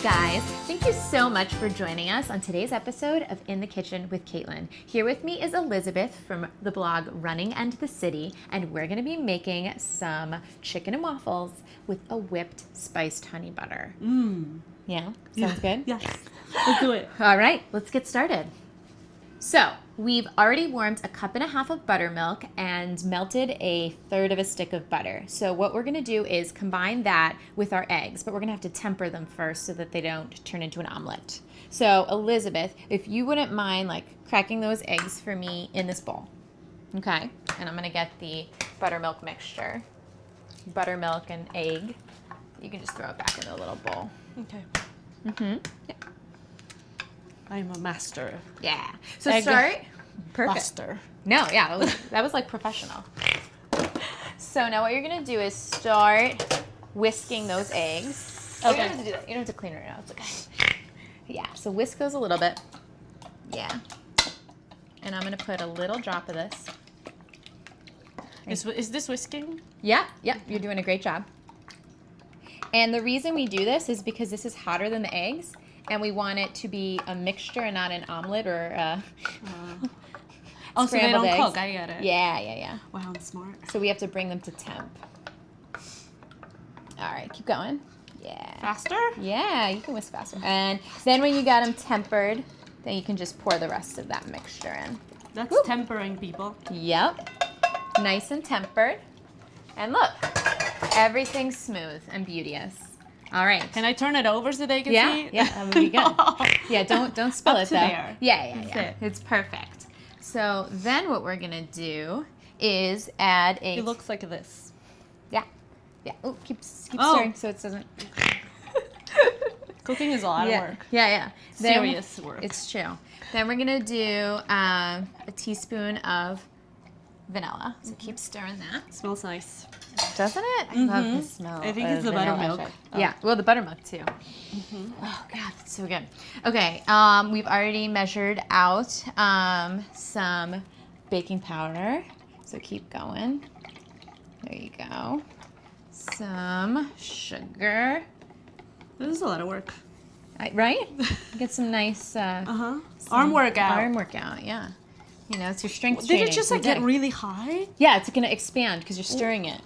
guys. Thank you so much for joining us on today's episode of In the Kitchen with Caitlin. Here with me is Elizabeth from the blog Running and the City, and we're going to be making some chicken and waffles with a whipped spiced honey butter. Yeah? Sounds good? Yes. Let's do it. All right, let's get started. So, we've already warmed a cup and a half of buttermilk and melted a third of a stick of butter. So what we're going to do is combine that with our eggs, but we're going to have to temper them first so that they don't turn into an omelet. So, Elizabeth, if you wouldn't mind cracking those eggs for me in this bowl. Okay? And I'm going to get the buttermilk mixture. Buttermilk and egg. You can just throw it back in the little bowl. Okay. Yeah. I'm a master. Yeah. So Egg start. Perfect. Master. No, yeah, that was like professional. So now what you're gonna do is start whisking those eggs. Oh, you don't have to do that. You don't have to clean it out. It's okay. Yeah. So whisk those a little bit. Yeah. And I'm gonna put a little drop of this. Is this whisking? Yeah. Yeah. You're doing a great job. And the reason we do this is because this is hotter than the eggs. And we want it to be a mixture and not an omelet or so they don't eggs. cook. I get it. Yeah. Wow, I'm smart. So we have to bring them to temp. All right, keep going. Yeah. Faster? Yeah, you can whisk faster. And then when you got them tempered, then you can just pour the rest of that mixture in. That's tempering, people. Yep. Nice and tempered. And look, everything's smooth and beauteous. All right. Can I turn it over so they can see? Yeah, that would be good. Yeah, don't spill Up it to though. there. Yeah. It's perfect. So then what we're gonna do is add a. It looks like this. Yeah. Oh, keep stirring so it doesn't. Cooking is a lot of work. Yeah. Serious work. It's true. Then we're gonna do a teaspoon of vanilla. So keep stirring that. It smells nice. Doesn't it? I love the smell. I think of it's the vanilla buttermilk. extract. Yeah, well, the buttermilk too. Oh God, that's so good. Okay, we've already measured out some baking powder. So keep going. There you go. Some sugar. This is a lot of work. Right? Get some nice Arm workout. Arm workout, yeah. You know, it's your strength Did training. it just get really high? Yeah, it's gonna expand because you're stirring it.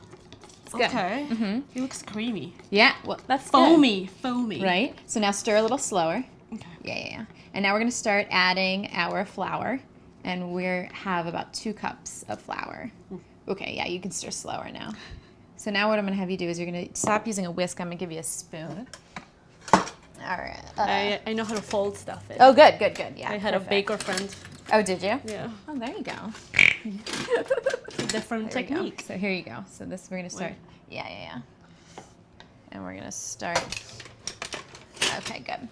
It's good. Okay. It looks creamy. Yeah, well, that's Foamy. good. Right? So now stir a little slower. Okay. Yeah. And now we're gonna start adding our flour, and we have about 2 cups of flour. Okay, yeah, you can stir slower now. So now what I'm gonna have you do is you're gonna stop using a whisk. I'm gonna give you a spoon. All right. I know how to fold stuff in. Oh, good. Yeah. I had a baker friend. Oh, did you? Yeah. Oh, there you go. It's a different There we go. technique. So here you go. So this we're gonna start. Yeah. And we're gonna start. Okay, good.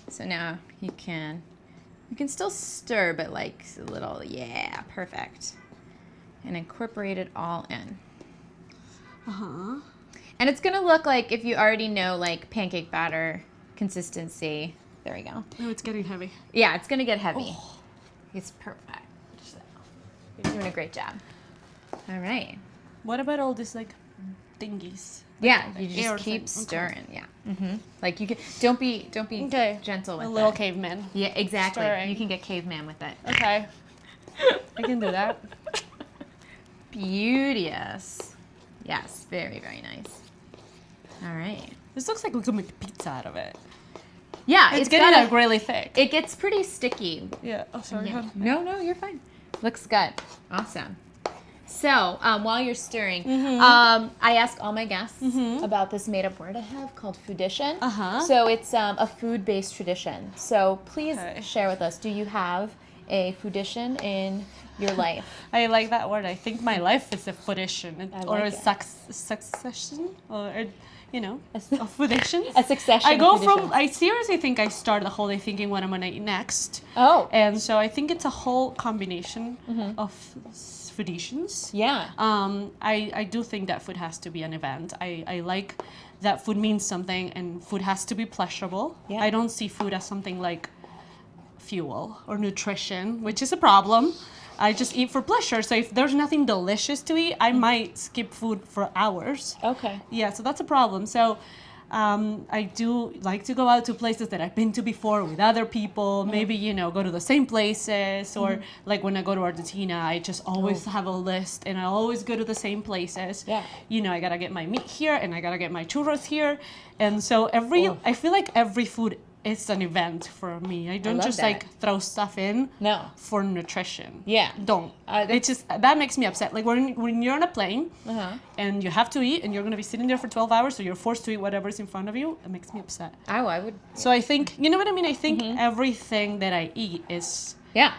So now you can still stir, but like a little. Yeah, perfect. And incorporate it all in. And it's gonna look like if you already know like pancake batter consistency. There we go. Oh, it's getting heavy. Yeah, it's gonna get heavy. Oh. It's perfect. So, you're doing a great job. All right. What about all these thingies? Yeah, you just air keep thing. stirring. Okay. Yeah. Like you can. Don't be gentle with a it. little caveman. Yeah, exactly. Stirring. You can get caveman with it. Okay. I can do that. Beauteous. Yes, very nice. All right. This looks like we could make pizza out of it. Yeah, it's getting really thick. It gets pretty sticky. Yeah. Oh, sorry. Yeah. No, you're fine. Looks good. Awesome. So while you're stirring, I ask all my guests about this made-up word I have called foodition. So it's a food-based tradition. So please share with us. Do you have a foodition in your life? I like that word. I think my life is a foodition, or a succession, or a foodition. A succession. I seriously think I start the whole day thinking what I'm gonna eat next. Oh. And so I think it's a whole combination of fooditions. Yeah. I do think that food has to be an event. I like that food means something, and food has to be pleasurable. Yeah. I don't see food as something like fuel or nutrition, which is a problem. I just eat for pleasure. So if there's nothing delicious to eat, I might skip food for hours. Okay. Yeah, so that's a problem. So I do like to go out to places that I've been to before with other people. Maybe, go to the same places. Or like when I go to Argentina, I just always have a list and I always go to the same places. Yeah. I gotta get my meat here and I gotta get my churros here. And so I feel like every food is an event for me. I don't love just that. like throw stuff in No. for nutrition. Yeah. Don't. It's just, that makes me upset. Like when you're on a plane and you have to eat and you're going to be sitting there for 12 hours, so you're forced to eat whatever's in front of you, it makes me upset. Oh, I would. So I think, you know what I mean? I think everything that I eat is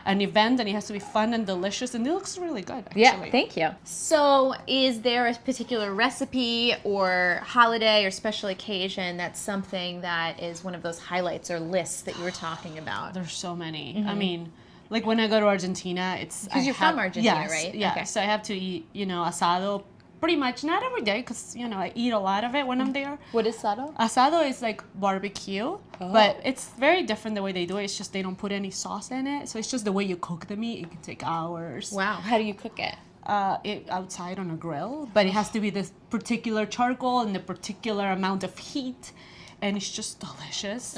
an event, and it has to be fun and delicious, and it looks really good, actually. Yeah, thank you. So is there a particular recipe or holiday or special occasion that's something that is one of those highlights or lists that you were talking about? There's so many. I mean, like when I go to Argentina, it's... Because you're from Argentina, yes, right? Yeah, Okay. so I have to eat, asado pretty much, not every day, because, I eat a lot of it when I'm there. What is sado? Asado is like barbecue, but it's very different the way they do it. It's just they don't put any sauce in it, so it's just the way you cook the meat. It can take hours. Wow. How do you cook it? Outside on a grill, but it has to be this particular charcoal and the particular amount of heat, and it's just delicious.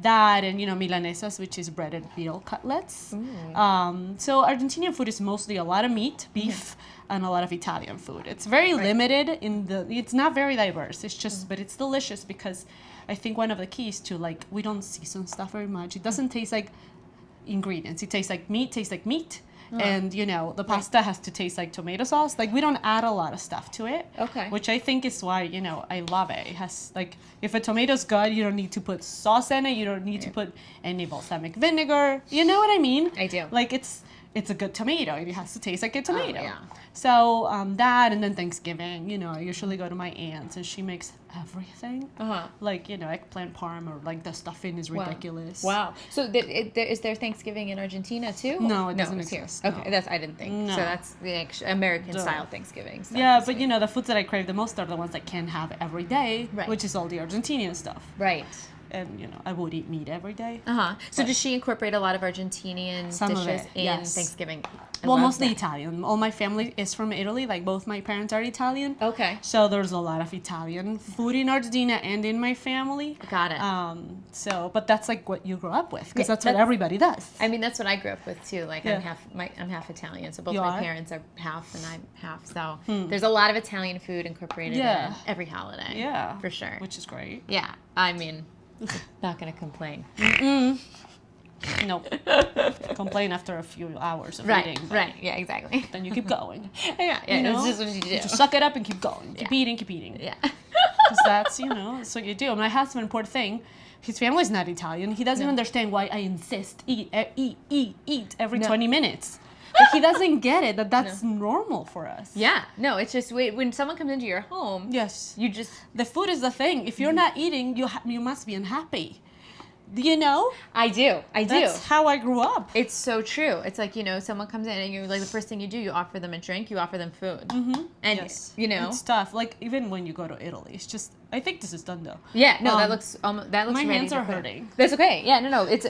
That and milanesas, which is breaded veal cutlets. So Argentinian food is mostly a lot of meat, beef, and a lot of Italian food. It's very limited it's not very diverse. It's just, but it's delicious because I think one of the keys to we don't season stuff very much. It doesn't taste like ingredients. It tastes like meat. And the pasta has to taste like tomato sauce. Like we don't add a lot of stuff to it. Okay. Which I think is why I love it. It has if a tomato's good, you don't need to put sauce in it. You don't need to put any balsamic vinegar. You know what I mean? I do. It's a good tomato. It has to taste like a tomato. yeah. So that, and then Thanksgiving, I usually go to my aunt's and she makes everything. Eggplant parm, or the stuffing is ridiculous. Wow. So is there Thanksgiving in Argentina too? No, it doesn't it's here. exist. Okay, No. I didn't think. No. So that's the American style Thanksgiving. Stuff Yeah, this but week. the foods that I crave the most are the ones I can have every day, Right. which is all the Argentinian stuff. Right. And I would eat meat every day. So does she incorporate a lot of Argentinian Some of dishes it, in yes. Thanksgiving? I Well, love mostly that. Italian. All my family is from Italy. Both my parents are Italian. Okay. So there's a lot of Italian food in Argentina and in my family. Got it. But that's what you grew up with, because Yeah, that's what that's- everybody does. I mean, that's what I grew up with too. Yeah. I'm half Italian, so both You my are? parents are half and I'm half. So there's a lot of Italian food incorporated Yeah. in every holiday. Yeah, for sure. which is great. Yeah, I mean, not gonna complain. Nope. Complain after a few hours of Right, eating. but right. Yeah, exactly. Then you keep going. Yeah, it's just what you do. You just suck it up and keep going. Keep eating. Yeah. Because that's what you do. My husband, poor thing, his family's not Italian. He doesn't understand why I insist eat every 20 minutes. But he doesn't get it, that's normal for us. Yeah. No, it's just when someone comes into your home, Yes. you just The food is the thing. If you're not eating, you must be unhappy. I do. That's how I grew up. It's so true. It's someone comes in and you're the first thing you do, you offer them a drink, you offer them food. Mm-hmm. And Yes. It's tough. Even when you go to Italy, it's just, I think this is done though. Yeah, no, that looks my ready hands to are put. hurting. That's okay. Yeah, no, it's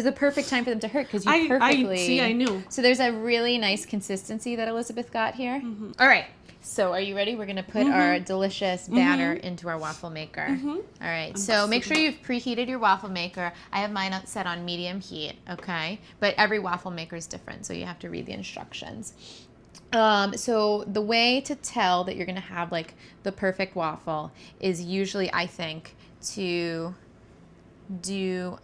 a perfect time for them to hurt because you perfectly. I knew. So there's a really nice consistency that Elizabeth got here. All right. So are you ready? We're gonna put our delicious batter into our waffle maker. All right. So make sure you've preheated your waffle maker. I have mine set on medium heat. Okay. But every waffle maker is different, so you have to read the instructions. So the way to tell that you're gonna have the perfect waffle is usually, I think, to do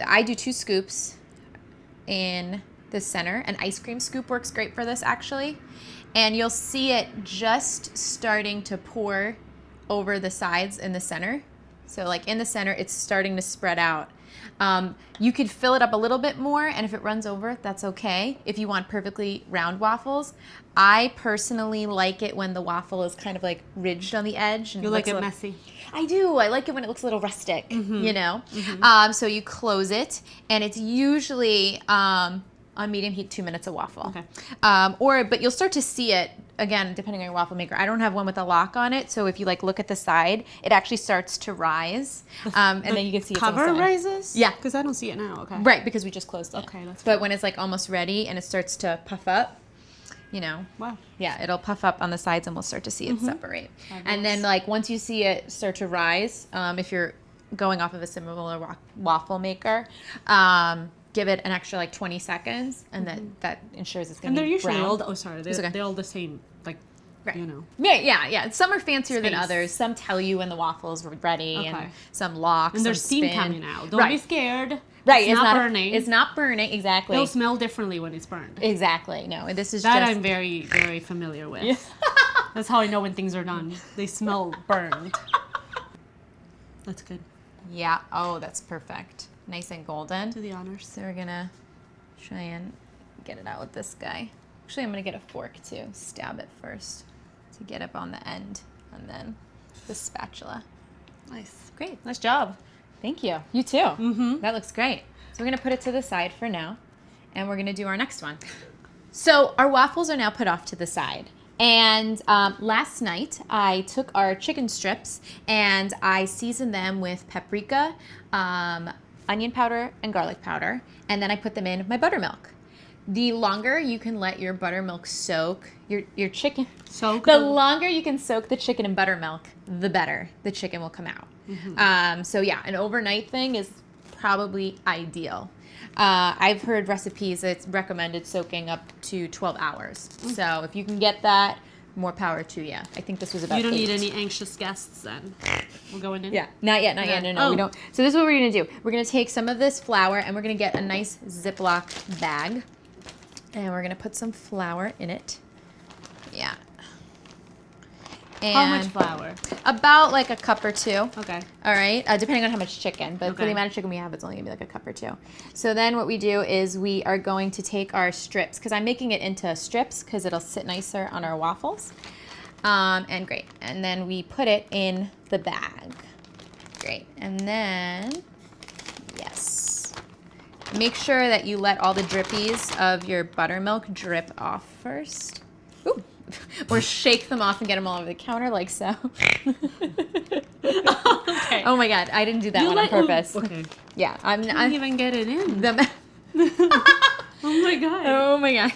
I do 2 scoops in the center. An ice cream scoop works great for this actually. And you'll see it just starting to pour over the sides in the center. So in the center, it's starting to spread out. You could fill it up a little bit more, and if it runs over, that's okay. If you want perfectly round waffles, I personally like it when the waffle is kind of ridged on the edge. And You like looks it a little- messy. I do. I like it when it looks a little rustic, So you close it, and it's usually on medium heat, 2 minutes a waffle. Okay. But you'll start to see it, again, depending on your waffle maker. I don't have one with a lock on it, so if you look at the side, it actually starts to rise, and then you can see it's Cover almost done. rises? Yeah. Because I don't see it now. Okay. Right, because we just closed it. Okay, that's But when it's almost ready and it starts to puff up, you know. Wow. Yeah, it'll puff up on the sides and we'll start to see it separate. And then like once you see it start to rise, if you're going off of a similar waffle maker, give it an extra like 20 seconds and that ensures it's going to be And they're usually brown. they're all the same, like, Right. you know. Yeah. Some are fancier than Space. others. Some tell you when the waffle's ready, Okay. and some lock, And some there's steam spin. coming out. Don't be scared. Right, It's not burning. It's not burning, exactly. They'll smell differently when it's burned. Exactly. No, this is That just I'm very, very familiar with. That's how I know when things are done. They smell burned. That's good. Yeah. Oh, that's perfect. Nice and golden. Do the honors. So we're gonna try and get it out with this guy. Actually, I'm gonna get a fork too. Stab it first to get up on the end, and then the spatula. Nice. Great. Nice job. Thank you. You too. Mm-hmm. That looks great. So we're gonna put it to the side for now, and we're gonna do our next one. So our waffles are now put off to the side. And last night I took our chicken strips and I seasoned them with paprika, onion powder, and garlic powder, and then I put them in my buttermilk. The longer you can let your buttermilk soak your chicken, the longer you can soak the chicken in buttermilk, the better the chicken will come out. So yeah, an overnight thing is probably ideal. I've heard recipes that's recommended soaking up to 12 hours. So if you can get that, more power to you. I think this was about 8. You don't need any anxious guests then. We're going in? Yeah, not yet. No, we don't. So this is what we're going to do. We're going to take some of this flour and we're going to get a nice Ziploc bag. And we're going to put some flour in it. Yeah. And How much flour? About like a cup or 2. Okay. All right, depending on how much chicken, but for the amount of chicken we have, it's only gonna be like a cup or 2. So then what we do is we are going to take our strips, because I'm making it into strips because it'll sit nicer on our waffles. And great, and then we put it in the bag. Great, and then, yes. Make sure that you let all the drippies of your buttermilk drip off first. Ooh. Or shake them off and get them all over the counter like so. Okay. Oh my God, I didn't do that one on purpose. Okay. Yeah, I didn't even get it in. Oh my God. Oh my God.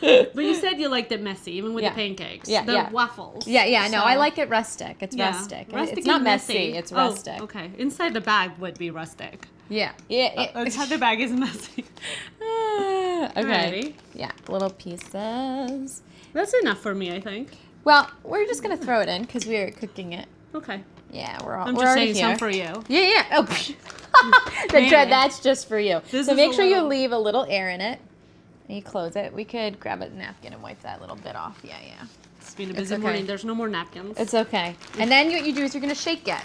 But you said you liked it messy, even with the pancakes. Yeah, the waffles. Yeah, no, I like it rustic. It's rustic. It's not messy, it's rustic. Oh, okay. Inside the bag would be rustic. Yeah. Inside the bag is messy. Okay. Alrighty. Yeah, little pieces. That's enough for me, I think. Well, we're just gonna throw it in because we are cooking it. Okay. Yeah, we're I'm we're just already saying here. some for you. Yeah. Oh, that's just for you. So make sure you leave a little air in it. And you close it. We could grab a napkin and wipe that little bit off. Yeah. It's been a busy morning. There's no more napkins. It's okay. And then what you do is you're gonna shake it.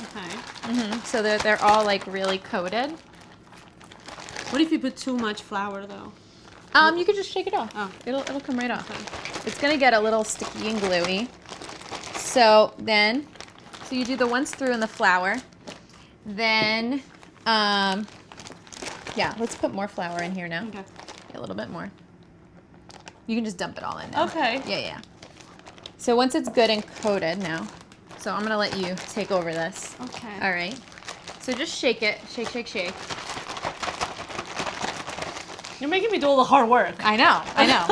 Okay. So they're all like really coated. What if you put too much flour though? You could just shake it off. Oh. It'll come right off. It's gonna get a little sticky and gluey. So you do the ones through in the flour. Then, yeah, let's put more flour in here now. Okay. A little bit more. You can just dump it all in now. Okay. Yeah. So once it's good and coated now, so I'm gonna let you take over this. Okay. All right. So just shake it. Shake. You're making me do all the hard work. I know.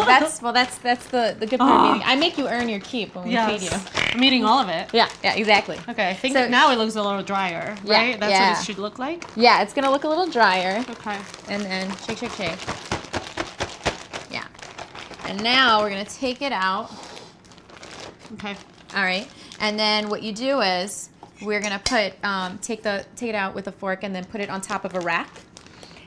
That's the good part of eating. I make you earn your keep when we feed you. I'm eating all of it. Yeah, exactly. Okay, I think So- now it looks a little drier, right? That's what it should look like? Yeah, it's gonna look a little drier. Okay. And then shake. Yeah. And now we're gonna take it out. Okay. All right. And then what you do is we're gonna put take it out with a fork and then put it on top of a rack.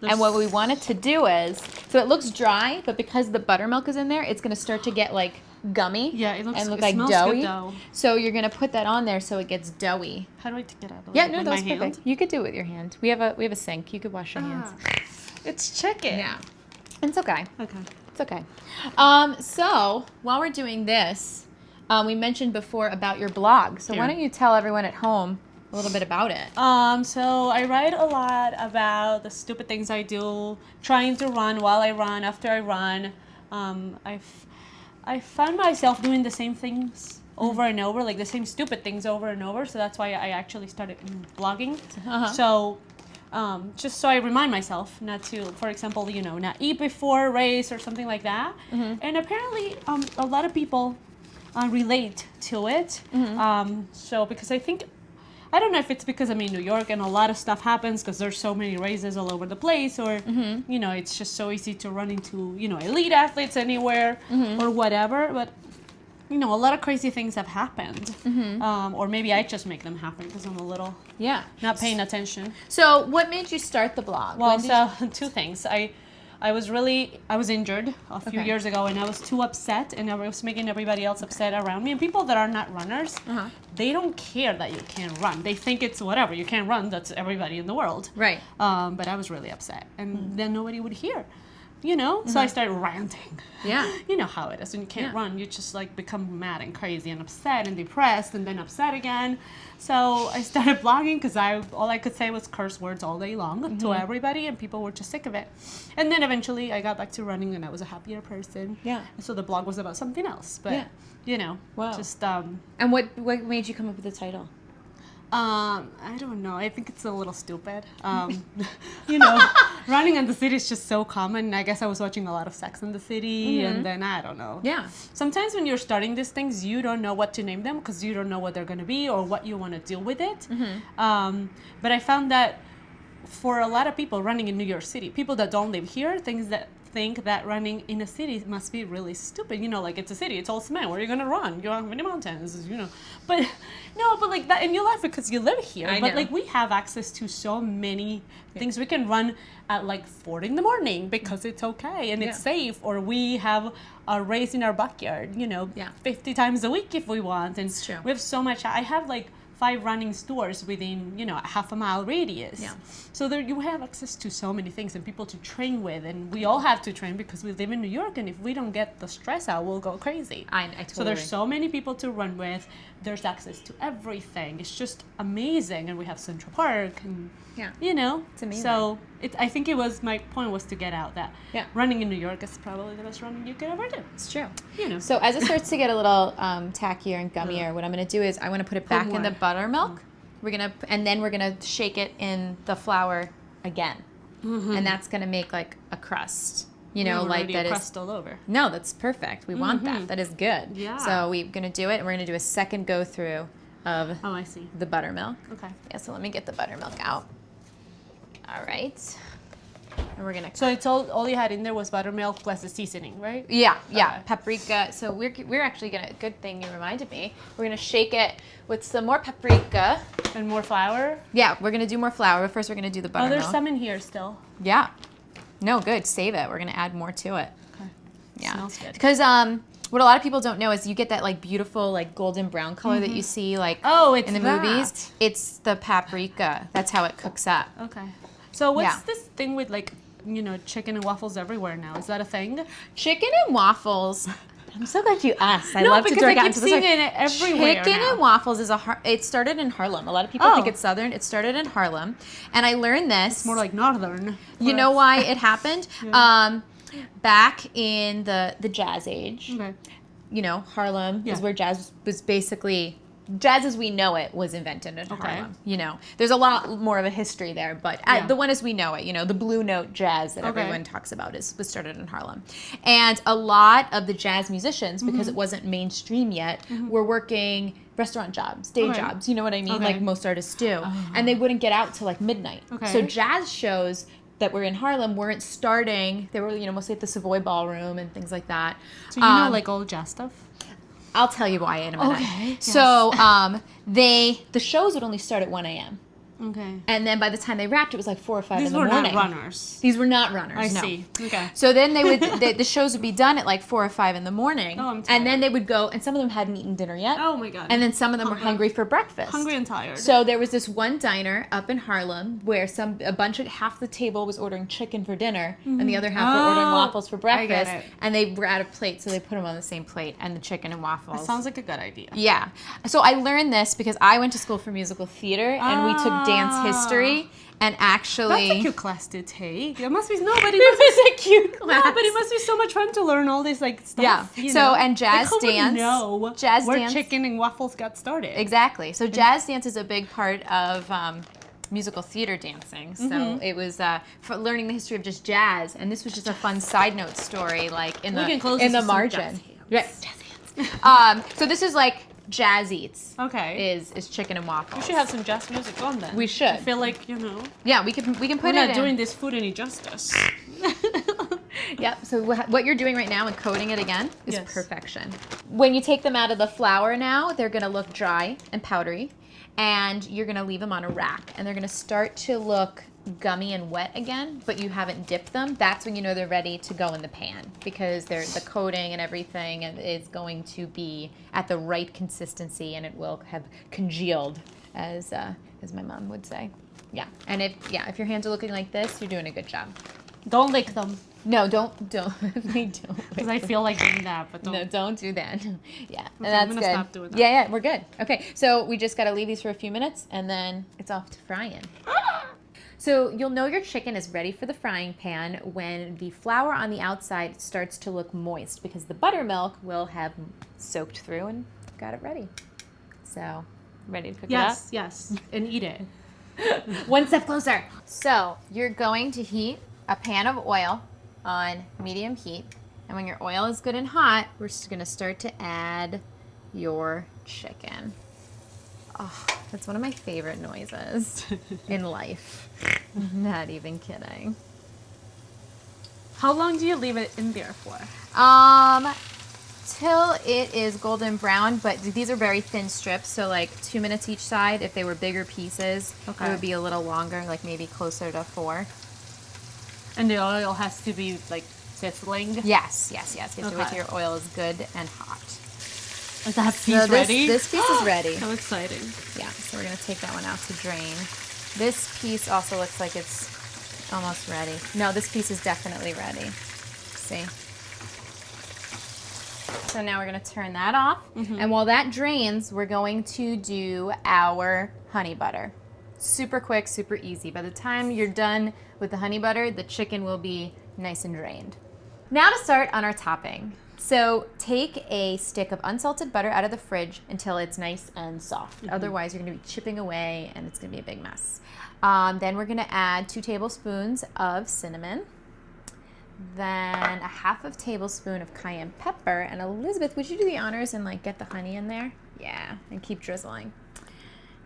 And what we want it to do is, so it looks dry, but because the buttermilk is in there, it's gonna start to get like gummy. Yeah, it looks and look it like smells doughy. Good though. So you're gonna put that on there so it gets doughy. How do I take it out? Yeah, no, with that's my hand? perfect. You could do it with your hand. We have a sink. You could wash your hands. It's chicken. Yeah, it's okay. Okay. It's okay. So while we're doing this, we mentioned before about your blog. So why don't you tell everyone at home a little bit about it? So I write a lot about the stupid things I do, trying to run while I run, after I run. I found myself doing the same things over and over, like the same stupid things over and over. So that's why I actually started blogging. So just so I remind myself not to, for example, not eat before a race or something like that. And apparently, a lot of people relate to it. So because I don't know if it's because I'm in New York and a lot of stuff happens because there's so many races all over the place, or it's just so easy to run into elite athletes anywhere or whatever. But a lot of crazy things have happened, or maybe I just make them happen because I'm a little not paying attention. So what made you start the blog? Well, so two things. I was injured a few years ago, and I was too upset, and I was making everybody else upset around me. And people that are not runners, they don't care that you can't run. They think it's whatever, you can't run, that's everybody in the world. Right. But I was really upset, and then nobody would hear. So I started ranting. Yeah. You know how it is when you can't run, you just like become mad and crazy and upset and depressed and then upset again. So I started blogging because all I could say was curse words all day long to everybody, and people were just sick of it. And then eventually I got back to running, and I was a happier person. Yeah. So the blog was about something else, but Wow. just And what made you come up with the title? I don't know. I think it's a little stupid. Running in the city is just so common. I guess I was watching a lot of Sex in the City, and then I don't know. Yeah. Sometimes when you're starting these things, you don't know what to name them because you don't know what they're going to be or what you want to do with it. But I found that for a lot of people running in New York City, people that don't live here, think that running in a city must be really stupid. Like it's a city, it's all cement. Where are you gonna run? You don't have any mountains, But no, but like that, and you laugh because you live here. I but know. like we have access to so many things. We can run at like 4 in the morning because it's okay and it's safe. Or we have a race in our backyard, 50 times a week if we want. And It's true. we have so much. I have like 5 running stores within, a half-a-mile radius. Yeah. So there you have access to so many things and people to train with, and we all have to train because we live in New York, and if we don't get the stress out, we'll go crazy. I totally. So there's so many people to run with. There's access to everything. It's just amazing, and we have Central Park, and It's amazing. So I think my point was to get out that running in New York is probably the best running you could ever do. It's true. So So as it starts to get a little tackier and gummier, what I'm going to do is I want to put it back in the buttermilk. And then we're gonna shake it in the flour again, and that's gonna make like a crust. Like that is crust all over. No, that's perfect. We want that. That is good. Yeah. So we're gonna do it, and we're gonna do a second go through of Oh, I see. the buttermilk. Okay. Yeah. So let me get the buttermilk out. All right. And we're gonna. So it's all you had in there was buttermilk plus the seasoning, right? Yeah, Okay. paprika. So we're actually gonna. Good thing you reminded me. We're gonna shake it with some more paprika. And more flour. Yeah, we're gonna do more flour. But first, we're gonna do the Oh, buttermilk. there's some in here still. Yeah. No, good. Save it. We're gonna add more to it. Okay. Yeah. Smells good. Because what a lot of people don't know is you get that like beautiful like golden brown color that you see like It's in the that. movies. It's the paprika. That's how it cooks up. Okay. So what's Yeah. this thing with like, chicken and waffles everywhere now? Is that a thing? Chicken and waffles. I'm so glad you asked. I No, love to because direct I out keep into this. seeing it everywhere Chicken now. and waffles is it started in Harlem. A lot of people think it's Southern. It started in Harlem. And I learned this. It's more like northern. You know why it happened? Back in the jazz age. Okay. Harlem is Yeah. where jazz was basically, jazz as we know it was invented in Harlem. There's a lot more of a history there, but the one as we know it, the blue note jazz that everyone talks about was started in Harlem. And a lot of the jazz musicians, because it wasn't mainstream yet, were working restaurant jobs, day jobs, you know what I mean? Okay. Like most artists do. And they wouldn't get out till like midnight. Okay. So jazz shows that were in Harlem weren't starting, they were, mostly at the Savoy Ballroom and things like that. So you know like old jazz stuff? I'll tell you why in a minute. Okay, yes. So the shows would only start at 1 a.m. Okay. And then by the time they wrapped, it was like 4 or 5 These in the were morning. not runners. These were not runners. I no. see. Okay. So then the shows would be done at like 4 or 5 in the morning. Oh, I'm tired. And then they would go, and some of them hadn't eaten dinner yet. Oh my God. And then some of them were hungry for breakfast. Hungry and tired. So there was this one diner up in Harlem where half the table was ordering chicken for dinner, and the other half were ordering waffles for I get breakfast. it. And they were out of plate, so they put them on the same plate, and the chicken and waffles. That sounds like a good idea. Yeah. So I learned this because I went to school for musical theater, and we took dance history, and actually... That's a cute class to take. It must be, no, but it It must be was a cute class. No, but it must be so much fun to learn all this like stuff. Yeah. You So, know? and jazz Like, who would dance- know jazz where dance- chicken and waffles got started. Exactly. So jazz dance is a big part of musical theater dancing. So it was for learning the history of just jazz, and this was just a fun side note story, like in the margin. Right. Jazz hands. So this is like Jazz Eats. Okay. Is chicken and waffles. We should have some jazz music on then. We should. I feel like, Yeah, we can put we're it not in. doing this food any justice. Yep. So what you're doing right now and coating it again is Yes. perfection. When you take them out of the flour now, they're going to look dry and powdery, and you're going to leave them on a rack, and they're going to start to look gummy and wet again, but you haven't dipped them. That's when you know they're ready to go in the pan, because the coating and everything is going to be at the right consistency, and it will have congealed, as my mom would say. Yeah. And if your hands are looking like this, you're doing a good job. Don't lick them. No, don't. They don't. Because I feel like doing that, but don't. No, don't do that. Yeah, Okay, and that's I'm gonna good. stop doing that. Yeah, we're good. Okay, so we just got to leave these for a few minutes, and then it's off to frying. So you'll know your chicken is ready for the frying pan when the flour on the outside starts to look moist, because the buttermilk will have soaked through and got it ready. So, ready to cook it up? Yes, and eat it. One step closer. So you're going to heat a pan of oil on medium heat. And when your oil is good and hot, we're just going to start to add your chicken. Oh, that's one of my favorite noises in life. Not even kidding. How long do you leave it in there for? Till it is golden brown, but these are very thin strips, so like 2 minutes each side. If they were bigger pieces, it would be a little longer, like maybe closer to 4. And the oil has to be like sizzling? Yes. You have to wait till your oil is good and hot. Is that piece ready? This piece is ready. How exciting. Yeah, so we're going to take that one out to drain. This piece also looks like it's almost ready. No, this piece is definitely ready. See? So now we're going to turn that off. And while that drains, we're going to do our honey butter. Super quick, super easy. By the time you're done with the honey butter, the chicken will be nice and drained. Now to start on our topping. So take a stick of unsalted butter out of the fridge until it's nice and soft. Otherwise, you're going to be chipping away and it's going to be a big mess. Then we're going to add 2 tablespoons of cinnamon. Then a half of tablespoon of cayenne pepper. And Elizabeth, would you do the honors and like get the honey in there? Yeah, and keep drizzling.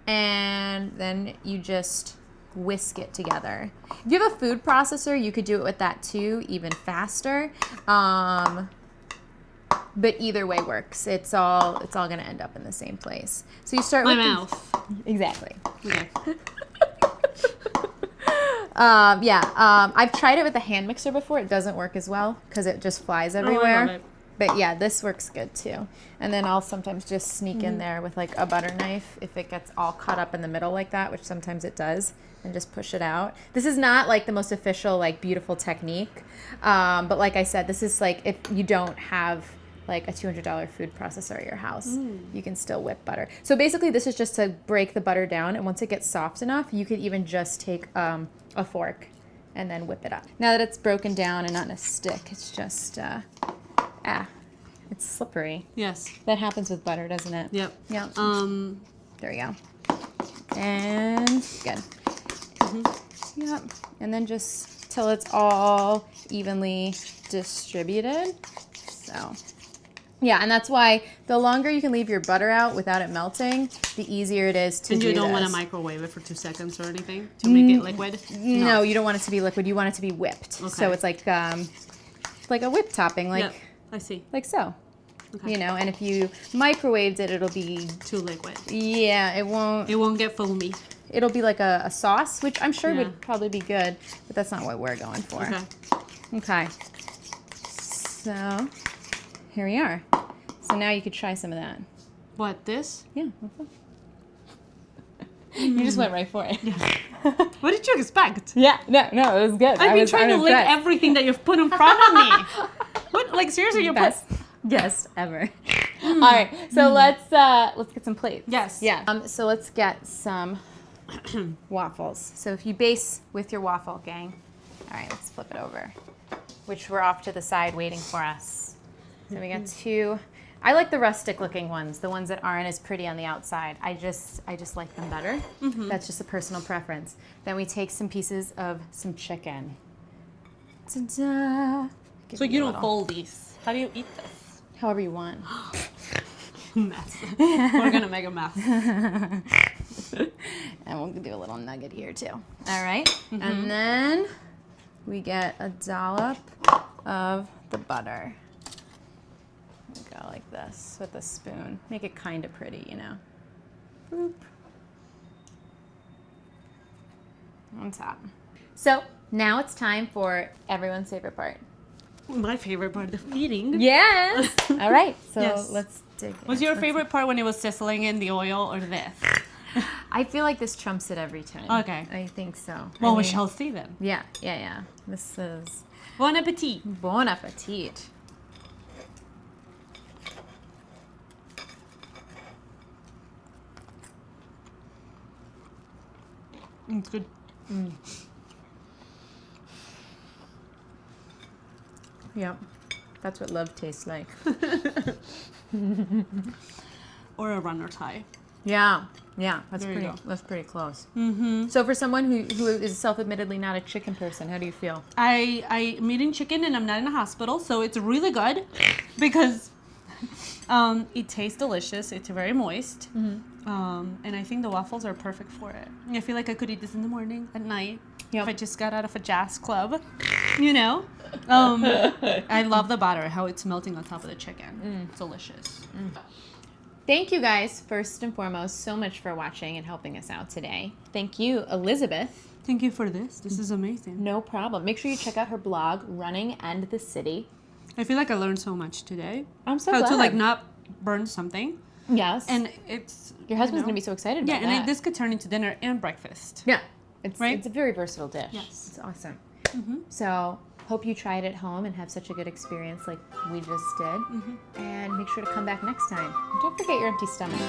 And then you just whisk it together. If you have a food processor, you could do it with that too, even faster. But either way works. It's all going to end up in the same place. So you start with my mouth. Exactly. Okay. I've tried it with a hand mixer before. It doesn't work as well because it just flies everywhere. I love it. But yeah, this works good too. And then I'll sometimes just sneak in there with like a butter knife if it gets all cut up in the middle like that, which sometimes it does, and just push it out. This is not like the most official, like beautiful technique. But like I said, this is like if you don't have like a $200 food processor at your house, you can still whip butter. So basically this is just to break the butter down, and once it gets soft enough, you could even just take a fork and then whip it up. Now that it's broken down and not in a stick, it's just, it's slippery. Yes. That happens with butter, doesn't it? Yep. Yeah. There we go. And good. Yep. And then just till it's all evenly distributed. So, yeah, and that's why the longer you can leave your butter out without it melting, the easier it is to do this. And you don't want to microwave it for 2 seconds or anything to make it liquid? No, you don't want it to be liquid. You want it to be whipped. Okay. So it's like a whip topping, like Yep, I see. like so. Okay. You know, and if you microwaved it, it'll be Too liquid. yeah, it won't. It won't get foamy. It'll be like a sauce, which I'm sure Yeah. would probably be good, but that's not what we're going for. Okay. Okay. So here we are. So now you could try some of that. What, this? Yeah. You just went right for it. What did you expect? Yeah. No, it was good. I've been trying to lick impressed. everything that you've put in front of me. What? Like seriously, you Best guest ever. All right, so let's get some plates. Yes. Yeah. So let's get some waffles. So if you base with your waffle gang, all right, let's flip it over, which we're off to the side waiting for us. So we got 2 I like the rustic looking ones, the ones that aren't as pretty on the outside. I just like them better. That's just a personal preference. Then we take some pieces of some chicken. Ta-da. So you don't fold these. How do you eat this? However you want. Mess. We're gonna make a mess. And we'll do a little nugget here too. All right. And then we get a dollop of the butter. Go like this with a spoon. Make it kind of pretty, you know. Boop. On top. So now it's time for everyone's favorite part. My favorite part, the feeding. Yes. All right. So Yes. let's dig. Was your favorite part when it was sizzling in the oil or this? I feel like this trumps it every time. Okay. I think so. Well, I we mean, shall see then. Yeah. This is Bon appetit. bon appetit. It's good. Yep. That's what love tastes like. Or a runner's high. Yeah. There you go. That's pretty close. So for someone who is self-admittedly not a chicken person, how do you feel? I'm eating chicken and I'm not in a hospital, so it's really good because it tastes delicious. It's very moist. And I think the waffles are perfect for it. I feel like I could eat this in the morning, at night, Yep. if I just got out of a jazz club, you know? I love the batter, how it's melting on top of the chicken. It's delicious. Thank you guys, first and foremost, so much for watching and helping us out today. Thank you, Elizabeth. Thank you for this. This is amazing. No problem. Make sure you check out her blog, Running and the City. I feel like I learned so much today. I'm so How glad. to like not burn something. Yes. And it's your husband's going to be so excited about yeah, that. and this could turn into dinner and breakfast. Yeah. It's Right? it's a very versatile dish. Yes. It's awesome. So hope you try it at home and have such a good experience like we just did. And make sure to come back next time. And don't forget your empty stomach.